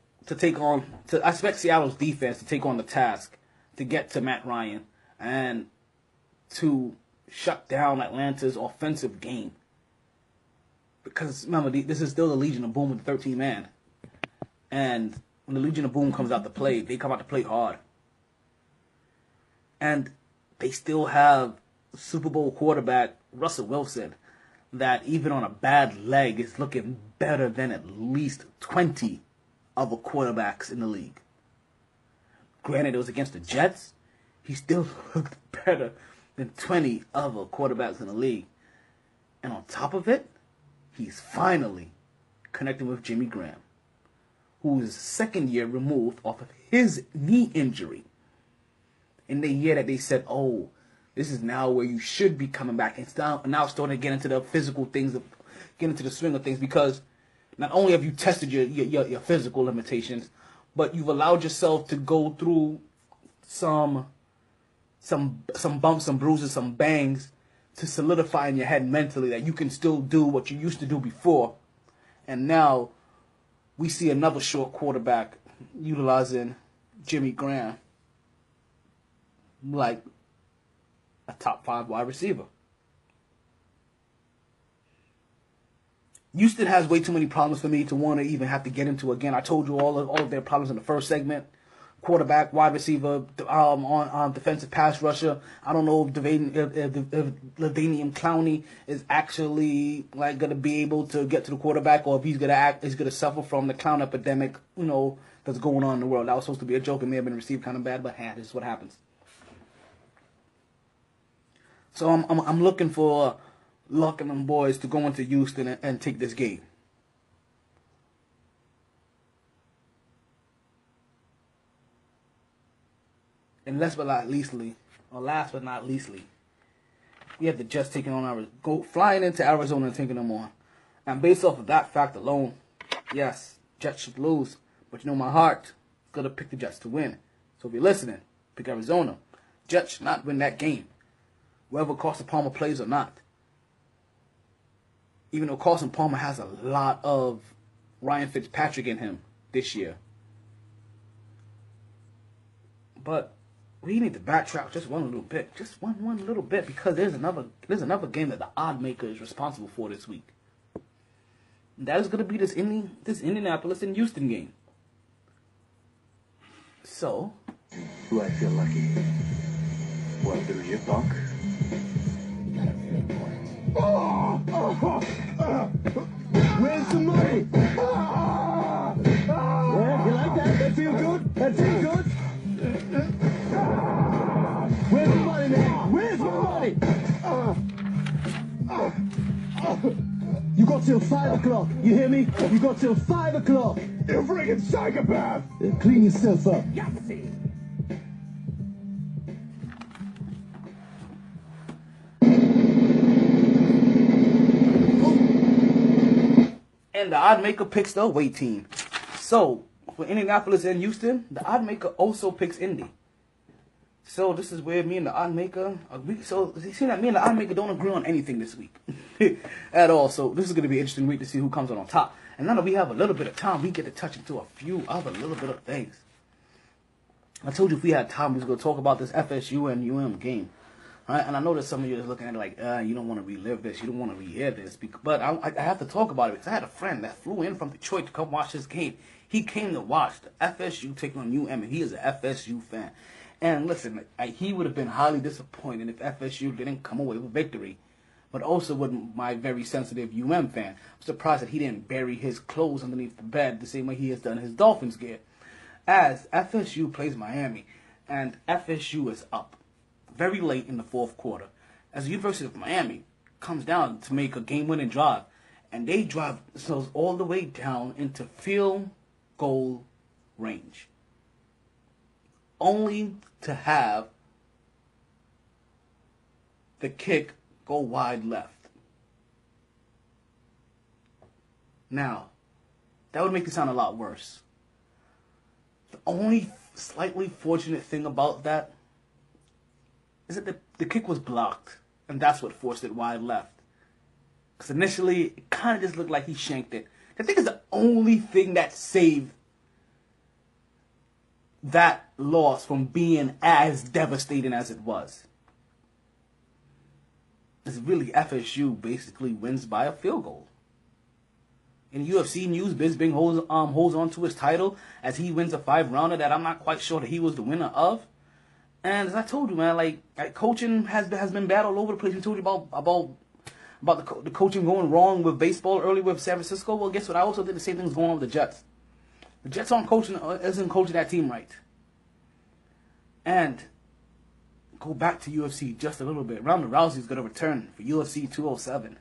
defense to take on the task to get to Matt Ryan and to shut down Atlanta's offensive game. Because remember, this is still the Legion of Boom with the 13 man. And when the Legion of Boom comes out to play, they come out to play hard. And they still have Super Bowl quarterback Russell Wilson that even on a bad leg is looking better than at least 20 other quarterbacks in the league. Granted, it was against the Jets. He still looked better than 20 other quarterbacks in the league. And on top of it, he's finally connecting with Jimmy Graham, who is second year removed off of his knee injury. In the year that they said, oh, this is now where you should be coming back. And now starting to get into the physical things, get into the swing of things, because not only have you tested your physical limitations, but you've allowed yourself to go through some bumps, some bruises, some bangs to solidify in your head mentally that you can still do what you used to do before And now we see another short quarterback utilizing Jimmy Graham like a top 5 wide receiver. Houston has way too many problems for me to want to even have to get into again. I told you all of their problems in the first segment. Quarterback, wide receiver, on defensive pass rusher. I don't know if LaDainian Clowney is actually like gonna be able to get to the quarterback, or if he's gonna suffer from the clown epidemic, that's going on in the world. That was supposed to be a joke. It may have been received kind of bad, but this is what happens. So I'm looking for Luck and them boys to go into Houston and take this game. And last but not leastly, we have the Jets taking on flying into Arizona and taking them on. And based off of that fact alone, yes, Jets should lose. But my heart is going to pick the Jets to win. So if you're listening, pick Arizona. Jets should not win that game, whether Carson Palmer plays or not. Even though Carson Palmer has a lot of Ryan Fitzpatrick in him this year. But we need to backtrack just one little bit. Just one little bit, because there's another game that the odd maker is responsible for this week. And that is going to be this Indianapolis and Houston game. So, Do I feel lucky? What do you think? Where's the money? Yeah, you like that? That feel good? That feel good? Where's the money, man? Where's the money? You got till 5 o'clock. You hear me? You got till 5 o'clock. You friggin' psychopath! Clean yourself up. And the odd maker picks the away team. So, for Indianapolis and Houston, the odd maker also picks Indy. So, this is where me and the odd maker agree. So, you see that me and the odd maker don't agree on anything this week. At all. So, this is going to be an interesting week to see who comes out on top. And now that we have a little bit of time, we get to touch into a few other little bit of things. I told you if we had time, we was going to talk about this FSU and UM game. Right? And I know that some of you is looking at it like, you don't want to relive this, you don't want to re-hear this. But I have to talk about it because I had a friend that flew in from Detroit to come watch this game. He came to watch the FSU take on UM, and he is an FSU fan. And listen, he would have been highly disappointed if FSU didn't come away with victory. But also with my very sensitive UM fan, I'm surprised that he didn't bury his clothes underneath the bed the same way he has done his Dolphins gear. As FSU plays Miami, and FSU is up very late in the fourth quarter, as the University of Miami comes down to make a game-winning drive, and they drive themselves all the way down into field goal range, only to have the kick go wide left. Now, that would make it sound a lot worse. The only slightly fortunate thing about that is that the kick was blocked, and that's what forced it wide left. Because initially, it kind of just looked like he shanked it. I think it's the only thing that saved that loss from being as devastating as it was. It's really FSU basically wins by a field goal. In UFC news, Bisping holds on to his title as he wins a 5-rounder that I'm not quite sure that he was the winner of. And as I told you, man, like coaching has been bad all over the place. We told you about the coaching going wrong with baseball early with San Francisco. Well, guess what? I also did the same things going on with the Jets. The Jets isn't coaching that team right. And go back to UFC just a little bit. Ronda Rousey's going to return for UFC 207.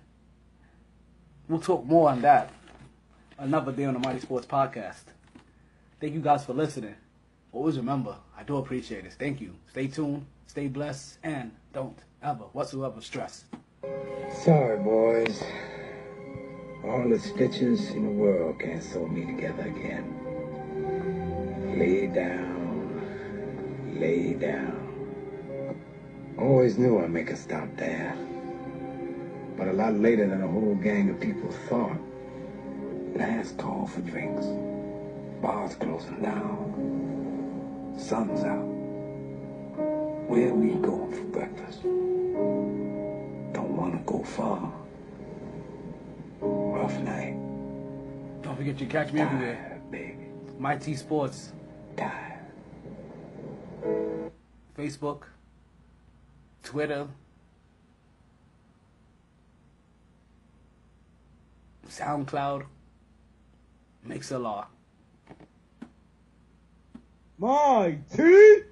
We'll talk more on that another day on the MyT Sports Podcast. Thank you guys for listening. Always remember, I do appreciate it. Thank you. Stay tuned, stay blessed, and don't ever whatsoever stress. Sorry, boys. All the stitches in the world can't sew me together again. Lay down. Lay down. Always knew I'd make a stop there. But a lot later than a whole gang of people thought. Last call for drinks. Bars closing down. Sun's out. Where we going for breakfast? Don't want to go far. Rough night. Don't forget you catch me everywhere. Tired, baby. MyT Sports. Tired. Facebook. Twitter. SoundCloud. MixLR. MyT